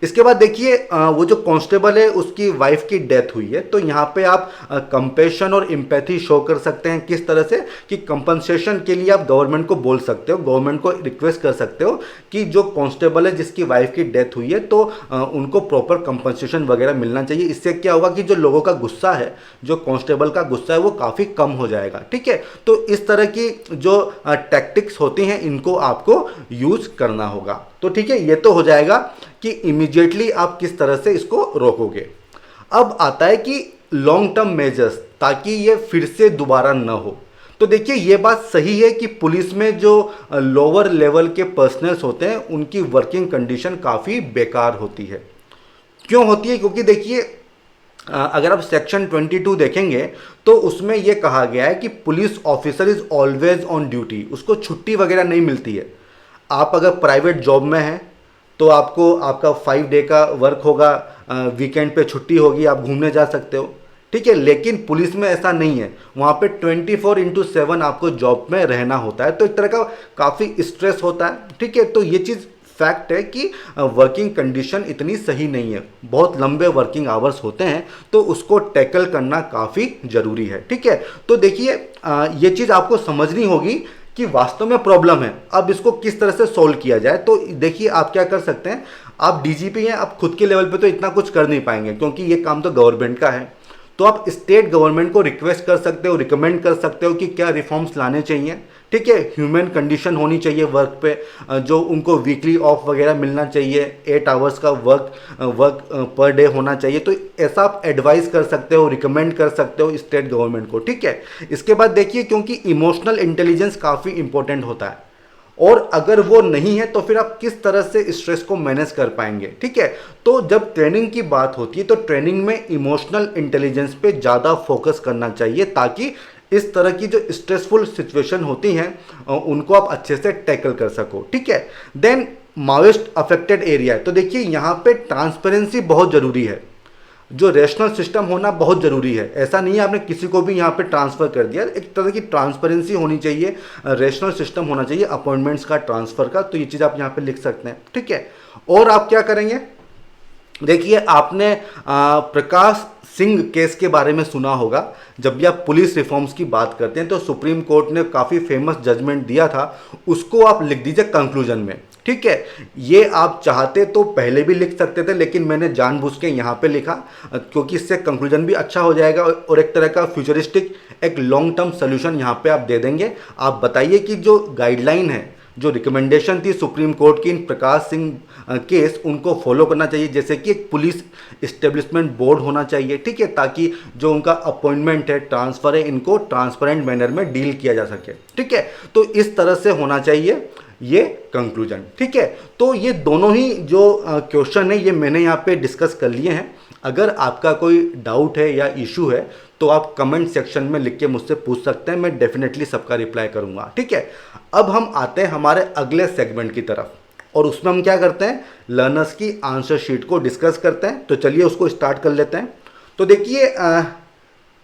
इसके बाद देखिए वो जो कांस्टेबल है उसकी वाइफ की डेथ हुई है, तो यहाँ पे आप कंपैशन और एम्पैथी शो कर सकते हैं। किस तरह से कि कंपनसेशन के लिए आप गवर्नमेंट को बोल सकते हो, गवर्नमेंट को रिक्वेस्ट कर सकते हो कि जो कांस्टेबल है जिसकी वाइफ की डेथ हुई है, तो उनको प्रॉपर कंपनसेशन वगैरह मिलना चाहिए। इससे क्या होगा कि जो लोगों का गुस्सा है, जो कांस्टेबल का गुस्सा है, वो काफ़ी कम हो जाएगा, ठीक है। तो इस तरह की जो टैक्टिक्स होती हैं इनको आपको यूज करना होगा। तो ठीक है, ये तो हो जाएगा कि इमीडिएटली आप किस तरह से इसको रोकोगे। अब आता है कि लॉन्ग टर्म मेजर्स, ताकि ये फिर से दोबारा न हो। तो देखिए ये बात सही है कि पुलिस में जो लोअर लेवल के पर्सनल्स होते हैं उनकी वर्किंग कंडीशन काफ़ी बेकार होती है। क्यों होती है? क्योंकि देखिए अगर आप सेक्शन 22 देखेंगे तो उसमें यह कहा गया है कि police officer is always on duty, उसको छुट्टी वगैरह नहीं मिलती है। आप अगर प्राइवेट जॉब में हैं तो आपको आपका 5 डे का वर्क होगा, वीकेंड पे छुट्टी होगी, आप घूमने जा सकते हो, ठीक है। लेकिन पुलिस में ऐसा नहीं है, वहाँ पे 24/7 आपको जॉब में रहना होता है, तो एक तरह का काफ़ी स्ट्रेस होता है, ठीक है। तो ये चीज़ फैक्ट है कि वर्किंग कंडीशन इतनी सही नहीं है, बहुत लंबे वर्किंग आवर्स होते हैं, तो उसको टैकल करना काफ़ी ज़रूरी है, ठीक है। तो देखिए ये चीज़ आपको समझनी होगी कि वास्तव में प्रॉब्लम है, अब इसको किस तरह से सॉल्व किया जाए। तो देखिए आप क्या कर सकते हैं, आप डीजीपी हैं, आप खुद के लेवल पे तो इतना कुछ कर नहीं पाएंगे क्योंकि ये काम तो गवर्नमेंट का है। तो आप स्टेट गवर्नमेंट को रिक्वेस्ट कर सकते हो, रिकमेंड कर सकते हो कि क्या रिफॉर्म्स लाने चाहिए, ठीक है। ह्यूमन कंडीशन होनी चाहिए वर्क पे, जो उनको वीकली ऑफ वगैरह मिलना चाहिए, 8 आवर्स का वर्क पर डे होना चाहिए। तो ऐसा आप एडवाइस कर सकते हो, रिकमेंड कर सकते हो स्टेट गवर्नमेंट को, ठीक है। इसके बाद देखिए क्योंकि इमोशनल इंटेलिजेंस काफ़ी इंपॉर्टेंट होता है, और अगर वो नहीं है तो फिर आप किस तरह से स्ट्रेस को मैनेज कर पाएंगे, ठीक है। तो जब ट्रेनिंग की बात होती है तो ट्रेनिंग में इमोशनल इंटेलिजेंस पे ज़्यादा फोकस करना चाहिए, ताकि इस तरह की जो स्ट्रेसफुल सिचुएशन होती हैं उनको आप अच्छे से टैकल कर सको, ठीक है। देन माओइस्ट अफेक्टेड एरिया है, तो देखिए यहाँ पे ट्रांसपेरेंसी बहुत ज़रूरी है, जो रेशनल सिस्टम होना बहुत ज़रूरी है। ऐसा नहीं है आपने किसी को भी यहाँ पे ट्रांसफ़र कर दिया, एक तरह की ट्रांसपेरेंसी होनी चाहिए, रेशनल सिस्टम होना चाहिए अपॉइंटमेंट्स का, ट्रांसफ़र का। तो ये चीज़ आप यहाँ पे लिख सकते हैं, ठीक है। और आप क्या करेंगे, देखिए आपने प्रकाश सिंह केस के बारे में सुना होगा। जब भी आप पुलिस रिफॉर्म्स की बात करते हैं तो सुप्रीम कोर्ट ने काफ़ी फेमस जजमेंट दिया था, उसको आप लिख दीजिए कंक्लूजन में, ठीक है। ये आप चाहते तो पहले भी लिख सकते थे, लेकिन मैंने जानबूझ के यहाँ पे लिखा क्योंकि इससे कंक्लूजन भी अच्छा हो जाएगा और एक तरह का फ्यूचरिस्टिक एक लॉन्ग टर्म सोल्यूशन यहाँ पे आप दे देंगे। आप बताइए कि जो गाइडलाइन है, जो रिकमेंडेशन थी सुप्रीम कोर्ट की इन प्रकाश सिंह केस, उनको फॉलो करना चाहिए। जैसे कि एक पुलिस इस्टेब्लिशमेंट बोर्ड होना चाहिए, ठीक है, ताकि जो उनका अपॉइंटमेंट है, ट्रांसफ़र है, इनको ट्रांसपेरेंट मैनर में डील किया जा सके, ठीक है। तो इस तरह से होना चाहिए ये कंक्लूजन, ठीक है। तो ये दोनों ही जो क्वेश्चन है ये मैंने यहाँ पे डिस्कस कर लिए हैं। अगर आपका कोई डाउट है या इशू है तो आप कमेंट सेक्शन में लिख के मुझसे पूछ सकते हैं, मैं डेफिनेटली सबका रिप्लाई करूँगा, ठीक है। अब हम आते हैं हमारे अगले सेगमेंट की तरफ, और उसमें हम क्या करते हैं, लर्नर्स की आंसर शीट को डिस्कस करते हैं। तो चलिए उसको स्टार्ट कर लेते हैं। तो देखिए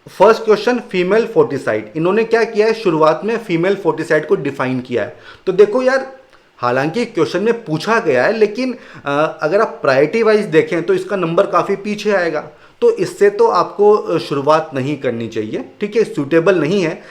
फर्स्ट क्वेश्चन, फीमेल फोर्टिसाइड। इन्होंने क्या किया है, शुरुआत में फीमेल फोर्टिसाइड को डिफाइन किया है। तो देखो यार, हालांकि क्वेश्चन में पूछा गया है, लेकिन अगर आप प्रायोरिटी वाइज देखें तो इसका नंबर काफ़ी पीछे आएगा, तो इससे तो आपको शुरुआत नहीं करनी चाहिए, ठीक है, सूटेबल नहीं है।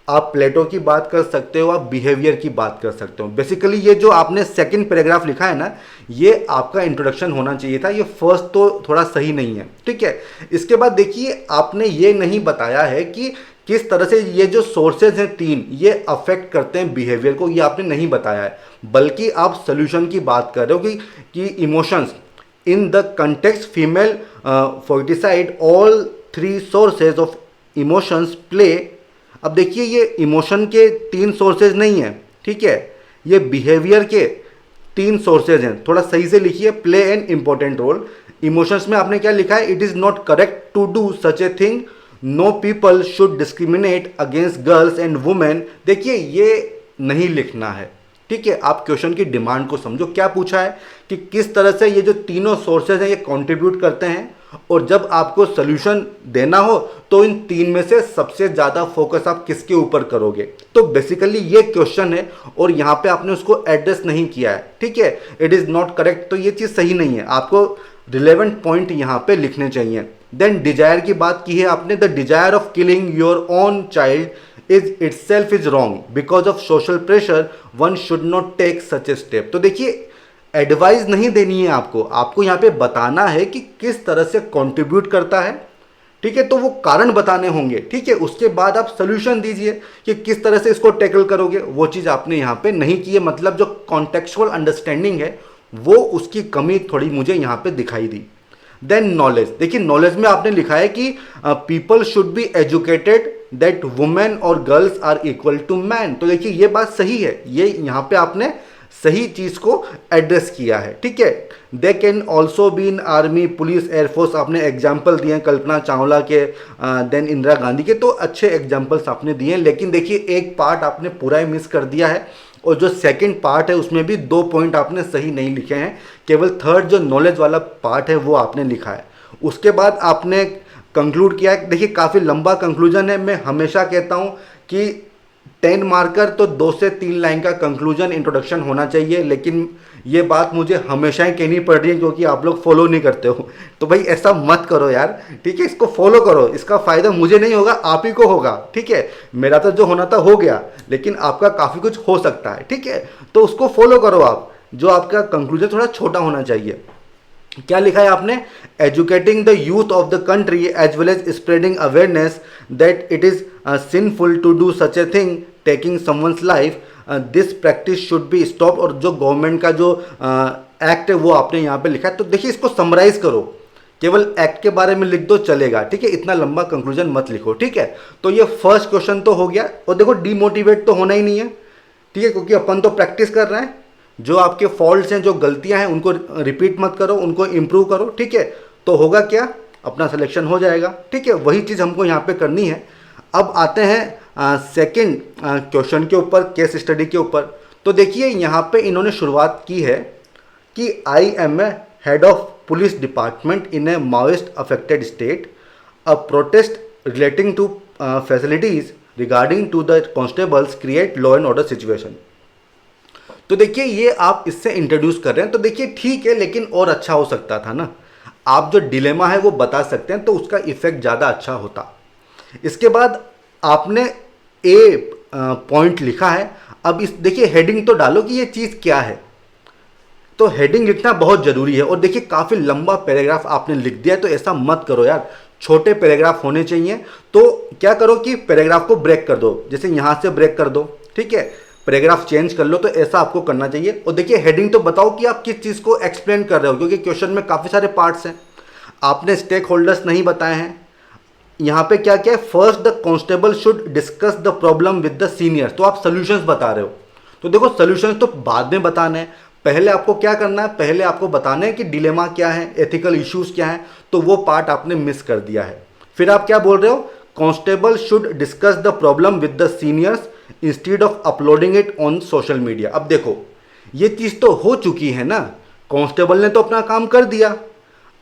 आप प्लेटो की बात कर सकते हो, आप बिहेवियर की बात कर सकते हो। बेसिकली ये जो आपने सेकंड पैराग्राफ लिखा है ना, ये आपका इंट्रोडक्शन होना चाहिए था, ये फर्स्ट तो थोड़ा सही नहीं है, ठीक है। इसके बाद देखिए आपने ये नहीं बताया है कि किस तरह से ये जो सोर्सेज हैं 3, ये अफेक्ट करते हैं बिहेवियर को, ये आपने नहीं बताया है, बल्कि आप सोल्यूशन की बात कर रहे हो कि emotions in the context female foeticide, all 3 sources of emotions play. अब देखिए ये इमोशन के 3 सोर्सेज नहीं है, ठीक है, ये बिहेवियर के 3 सोर्सेज हैं। थोड़ा सही से लिखिए, play an important role. Emotions में आपने क्या लिखा है, it is not correct to do such a thing, no people should discriminate against girls and women. देखिए ये नहीं लिखना है। ठीक है, आप क्वेश्चन की डिमांड को समझो। क्या पूछा है कि किस तरह से ये जो तीनों सोर्सेज हैं ये कंट्रीब्यूट करते हैं, और जब आपको सोल्यूशन देना हो तो इन तीन में से सबसे ज़्यादा फोकस आप किसके ऊपर करोगे। तो बेसिकली ये क्वेश्चन है और यहाँ पे आपने उसको एड्रेस नहीं किया है। ठीक है, इट इज़ नॉट करेक्ट, तो ये चीज़ सही नहीं है। आपको रिलेवेंट पॉइंट यहाँ पे लिखने चाहिए। देन डिजायर की बात की है आपने, the desire of killing your own child is itself is wrong because of social pressure, one should not take such a step. तो देखिए, एडवाइस नहीं देनी है आपको, आपको यहाँ पे बताना है कि किस तरह से कंट्रीब्यूट करता है। ठीक है, तो वो कारण बताने होंगे। ठीक है, उसके बाद आप सोल्यूशन दीजिए कि किस तरह से इसको टैकल करोगे। वो चीज़ आपने यहाँ पे नहीं की है, मतलब जो कॉन्टेक्चुअल अंडरस्टैंडिंग है वो उसकी कमी थोड़ी मुझे यहाँ पे दिखाई दी। देन नॉलेज, देखिए नॉलेज में आपने लिखा है कि people should be educated that women और girls are equal to man. तो देखिए ये बात सही है, ये यहाँ पे आपने सही चीज को एड्रेस किया है। ठीक है, they can also be in army, police, air force, आपने एग्जाम्पल दिए हैं कल्पना चावला के, देन इंदिरा गांधी के, तो अच्छे एग्जाम्पल्स आपने दिए हैं। लेकिन देखिए एक पार्ट आपने पूरा ही मिस कर दिया है, और जो सेकंड पार्ट है उसमें भी 2 पॉइंट आपने सही नहीं लिखे हैं, केवल थर्ड जो नॉलेज वाला पार्ट है वो आपने लिखा है। उसके बाद आपने कंक्लूड किया है, देखिए काफ़ी लंबा कंक्लूजन है। मैं हमेशा कहता हूँ कि 10 मार्कर तो 2 से 3 लाइन का कंक्लूजन इंट्रोडक्शन होना चाहिए, लेकिन ये बात मुझे हमेशा ही कहनी पड़ रही है क्योंकि आप लोग फॉलो नहीं करते हो। तो भाई ऐसा मत करो यार, ठीक है, इसको फॉलो करो, इसका फ़ायदा मुझे नहीं होगा, आप ही को होगा। ठीक है, मेरा तो जो होना था हो गया, लेकिन आपका काफ़ी कुछ हो सकता है। ठीक है, तो उसको फॉलो करो आप, जो आपका कंक्लूजन थोड़ा छोटा होना चाहिए। क्या लिखा है आपने, educating the youth of the country as well as spreading awareness that it is sinful to do such a thing, taking someone's life, this practice should be stop. और जो गवर्नमेंट का जो एक्ट है वो आपने यहाँ पे लिखा है। तो देखिए इसको समराइज करो, केवल एक्ट के बारे में लिख दो चलेगा। ठीक है, इतना लंबा कंक्लूजन मत लिखो। ठीक है, तो ये फर्स्ट क्वेश्चन तो हो गया। और देखो डीमोटिवेट तो होना ही नहीं है, ठीक है, क्योंकि अपन तो प्रैक्टिस कर रहे हैं। जो आपके फॉल्ट्स हैं, जो गलतियां हैं, उनको रिपीट मत करो, उनको इंप्रूव करो। ठीक है, तो होगा क्या, अपना सिलेक्शन हो जाएगा। ठीक है, वही चीज़ हमको यहाँ पे करनी है। अब आते हैं सेकंड क्वेश्चन के ऊपर, केस स्टडी के ऊपर। तो देखिए यहाँ पे इन्होंने शुरुआत की है कि I am a head of police department in a Maoist affected state, a protest relating to facilities regarding to the constables create law and order situation. तो देखिए ये आप इससे इंट्रोड्यूस कर रहे हैं, तो देखिए ठीक है, लेकिन और अच्छा हो सकता था ना। आप जो डिलेमा है वो बता सकते हैं तो उसका इफेक्ट ज़्यादा अच्छा होता। इसके बाद आपने ए पॉइंट लिखा है। अब इस देखिए हेडिंग तो डालो कि ये चीज़ क्या है। तो हेडिंग लिखना बहुत ज़रूरी है। और देखिए काफ़ी लंबा पैराग्राफ आपने लिख दिया है, तो ऐसा मत करो यार, छोटे पैराग्राफ होने चाहिए। तो क्या करो कि पैराग्राफ को ब्रेक कर दो, जैसे यहाँ से ब्रेक कर दो। ठीक है, पैराग्राफ चेंज कर लो, तो ऐसा आपको करना चाहिए। और देखिए हेडिंग तो बताओ कि आप किस चीज़ को एक्सप्लेन कर रहे हो, क्योंकि क्वेश्चन में काफ़ी सारे पार्ट्स हैं। आपने स्टेक होल्डर्स नहीं बताए हैं। यहाँ पे क्या क्या है, first the constable should discuss the problem with the seniors, तो आप सोल्यूशंस बता रहे हो। तो देखो सोल्यूशंस तो बाद में बताने हैं, पहले आपको क्या करना है, पहले आपको बताना है कि डिलेमा क्या है, एथिकल इश्यूज क्या है। तो वो पार्ट आपने मिस कर दिया है। फिर आप क्या बोल रहे हो, constable should discuss the problem with the seniors instead of uploading it on social media. अब देखो ये चीज़ तो हो चुकी है ना, कांस्टेबल ने तो अपना काम कर दिया।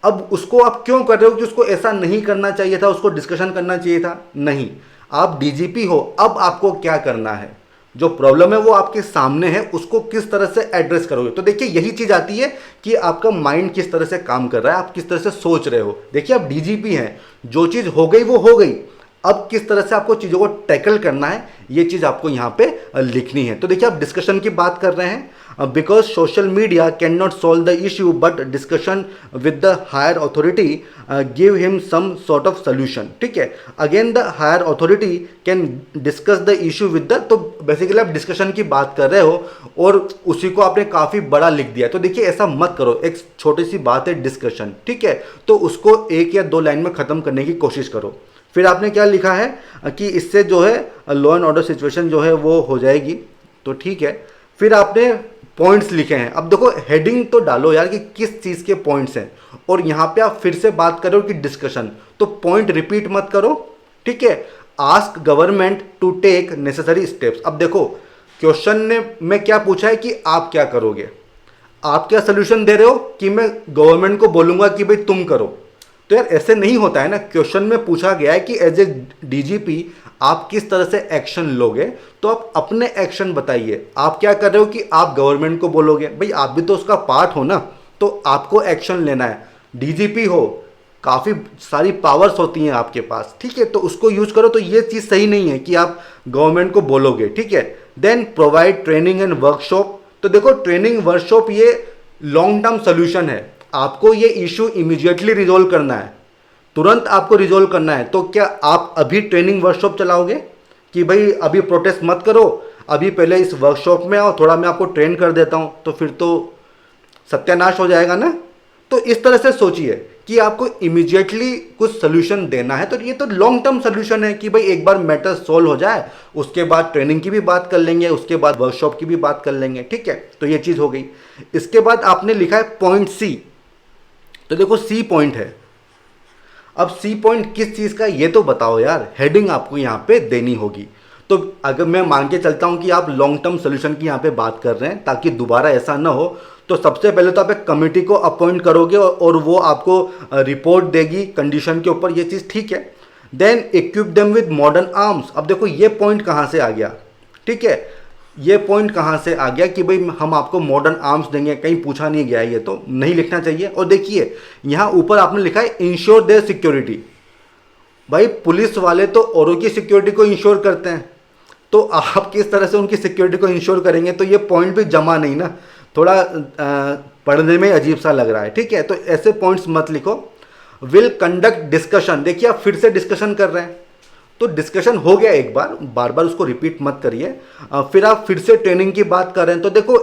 अब उसको आप क्यों कर रहे हो कि उसको ऐसा नहीं करना चाहिए था, उसको डिस्कशन करना चाहिए था? नहीं, आप डीजीपी हो, अब आपको क्या करना है, जो प्रॉब्लम है वो आपके सामने है, उसको किस तरह से एड्रेस करोगे। तो देखिए यही चीज़ आती है कि आपका माइंड किस तरह से काम कर रहा है, आप किस तरह से सोच रहे हो। देखिए आप डीजीपी हैं, जो चीज़ हो गई वो हो गई, अब किस तरह से आपको चीज़ों को टैकल करना है, ये चीज़ आपको यहाँ पे लिखनी है। तो देखिए आप डिस्कशन की बात कर रहे हैं, because social media can not solve the issue but discussion with the higher authority give him some sort of solution. ठीक है, again the higher authority can discuss the issue with the, तो basically आप discussion की बात कर रहे हो और उसी को आपने काफ़ी बड़ा लिख दिया। तो देखिए ऐसा मत करो, एक छोटी सी बात है डिस्कशन, ठीक है, तो उसको 1 या 2 लाइन में ख़त्म करने की कोशिश करो। फिर आपने क्या लिखा है कि इससे जो है लॉ एंड ऑर्डर सिचुएशन जो है वो हो जाएगी, तो ठीक है। फिर आपने पॉइंट्स लिखे हैं। अब देखो हेडिंग तो डालो यार कि किस चीज़ के पॉइंट्स हैं, और यहाँ पे आप फिर से बात करो कि डिस्कशन, तो पॉइंट रिपीट मत करो। ठीक है, ask government to take necessary steps. अब देखो क्वेश्चन ने में क्या पूछा है कि आप क्या करोगे, आप क्या सोल्यूशन दे रहे हो कि मैं गवर्नमेंट को बोलूंगा कि भाई तुम करो। तो यार ऐसे नहीं होता है ना। क्वेश्चन में पूछा गया है कि एज ए डीजीपी आप किस तरह से एक्शन लोगे, तो आप अपने एक्शन बताइए। आप क्या कर रहे हो कि आप गवर्नमेंट को बोलोगे, भाई आप भी तो उसका पार्ट हो ना, तो आपको एक्शन लेना है। डीजीपी हो, काफ़ी सारी पावर्स होती हैं आपके पास, ठीक है, तो उसको यूज करो। तो ये चीज़ सही नहीं है कि आप गवर्नमेंट को बोलोगे, ठीक है। Then provide training and workshop. तो देखो ट्रेनिंग वर्कशॉप ये लॉन्ग टर्म सोल्यूशन है। आपको ये इशू इमीडिएटली रिजोल्व करना है, तुरंत आपको रिजोल्व करना है। तो क्या आप अभी ट्रेनिंग वर्कशॉप चलाओगे कि भाई अभी प्रोटेस्ट मत करो, अभी पहले इस वर्कशॉप में आओ, थोड़ा मैं आपको ट्रेन कर देता हूं, तो फिर तो सत्यानाश हो जाएगा ना। तो इस तरह से सोचिए कि आपको इमीडिएटली कुछ सोल्यूशन देना है, तो ये तो लॉन्ग टर्म सोल्यूशन है कि भाई एक बार मैटर सोल्व हो जाए, उसके बाद ट्रेनिंग की भी बात कर लेंगे, उसके बाद वर्कशॉप की भी बात कर लेंगे, ठीक है। तो ये चीज़ हो गई। इसके बाद आपने लिखा है पॉइंट सी। तो देखो सी पॉइंट है, अब सी पॉइंट किस चीज़ का ये तो बताओ यार, हेडिंग आपको यहाँ पे देनी होगी। तो अगर मैं मान के चलता हूँ कि आप लॉन्ग टर्म सोल्यूशन की यहाँ पे बात कर रहे हैं ताकि दोबारा ऐसा ना हो, तो सबसे पहले तो आप एक कमेटी को अपॉइंट करोगे और वो आपको रिपोर्ट देगी कंडीशन के ऊपर, ये चीज़ ठीक है। Then equip them with modern arms. अब देखो ये पॉइंट कहाँ से आ गया, ठीक है, ये पॉइंट कहाँ से आ गया कि भाई हम आपको मॉडर्न आर्म्स देंगे, कहीं पूछा नहीं गया है, ये तो नहीं लिखना चाहिए। और देखिए यहाँ ऊपर आपने लिखा है इंश्योर देयर सिक्योरिटी। भाई पुलिस वाले तो औरों की सिक्योरिटी को इंश्योर करते हैं, तो आप किस तरह से उनकी सिक्योरिटी को इंश्योर करेंगे, तो ये पॉइंट भी जमा नहीं ना, थोड़ा पढ़ने में अजीब सा लग रहा है, ठीक है। तो ऐसे पॉइंट्स मत लिखो। विल कंडक्ट डिस्कशन, देखिए आप फिर से डिस्कशन कर रहे हैं, तो डिस्कशन हो गया एक बार, बार बार उसको रिपीट मत करिए। फिर आप फिर से ट्रेनिंग की बात कर रहे हैं, तो देखो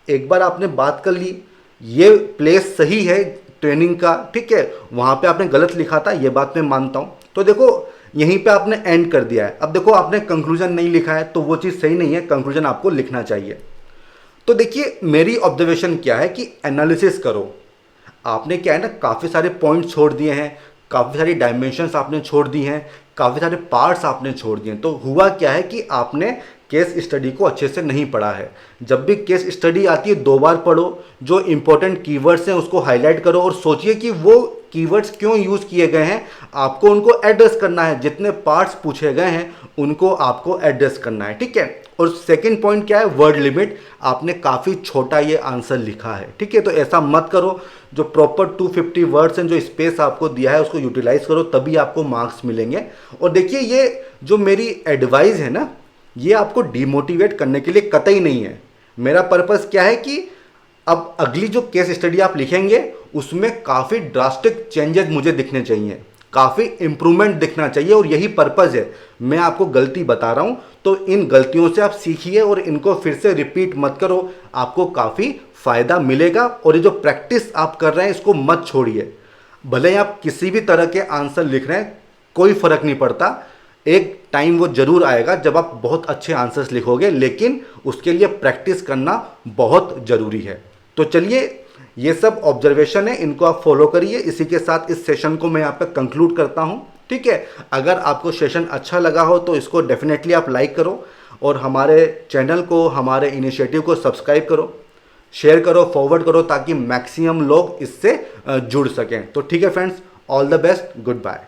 एक बार आपने बात कर ली, ये प्लेस सही है ट्रेनिंग का, ठीक है, वहाँ पे आपने गलत लिखा था, ये बात मैं मानता हूँ। तो देखो यहीं पे आपने एंड कर दिया है। अब देखो आपने कंक्लूजन नहीं लिखा है, तो वो चीज़ सही नहीं है, कंक्लूजन आपको लिखना चाहिए। तो देखिए मेरी ऑब्जर्वेशन क्या है कि एनालिसिस करो। आपने क्या है ना, काफ़ी सारे पॉइंट छोड़ दिए हैं, काफ़ी सारी डायमेंशंस आपने छोड़ दी हैं, काफ़ी सारे पार्ट्स आपने छोड़ दिए हैं। तो हुआ क्या है कि आपने केस स्टडी को अच्छे से नहीं पढ़ा है। जब भी केस स्टडी आती है 2 बार पढ़ो, जो इंपॉर्टेंट कीवर्ड्स हैं उसको हाईलाइट करो और सोचिए कि वो कीवर्ड्स क्यों यूज़ किए गए हैं, आपको उनको एड्रेस करना है। जितने पार्ट्स पूछे गए हैं उनको आपको एड्रेस करना है, ठीक है। और सेकंड पॉइंट क्या है, वर्ड लिमिट। आपने काफ़ी छोटा ये आंसर लिखा है, ठीक है, तो ऐसा मत करो। जो प्रॉपर 250 वर्ड्स हैं, जो स्पेस आपको दिया है उसको यूटिलाइज करो, तभी आपको मार्क्स मिलेंगे। और देखिए ये जो मेरी एडवाइस है ना, ये आपको डिमोटिवेट करने के लिए कतई नहीं है। मेरा पर्पस क्या है कि अब अगली जो केस स्टडी आप लिखेंगे उसमें काफ़ी ड्रास्टिक चेंजेस मुझे दिखने चाहिए, काफ़ी इंप्रूवमेंट दिखना चाहिए, और यही पर्पज़ है। मैं आपको गलती बता रहा हूँ, तो इन गलतियों से आप सीखिए और इनको फिर से रिपीट मत करो, आपको काफ़ी फ़ायदा मिलेगा। और ये जो प्रैक्टिस आप कर रहे हैं इसको मत छोड़िए। भले ही आप किसी भी तरह के आंसर लिख रहे हैं, कोई फ़र्क नहीं पड़ता, एक टाइम वो ज़रूर आएगा जब आप बहुत अच्छे आंसर्स लिखोगे, लेकिन उसके लिए प्रैक्टिस करना बहुत ज़रूरी है। तो चलिए ये सब ऑब्जर्वेशन है, इनको आप फॉलो करिए। इसी के साथ इस सेशन को मैं यहाँ पे कंक्लूड करता हूँ, ठीक है। अगर आपको सेशन अच्छा लगा हो तो इसको डेफिनेटली आप लाइक करो और हमारे चैनल को, हमारे इनिशिएटिव को सब्सक्राइब करो, शेयर करो, फॉरवर्ड करो, ताकि मैक्सिमम लोग इससे जुड़ सकें। तो ठीक है friends, all the best, good bye.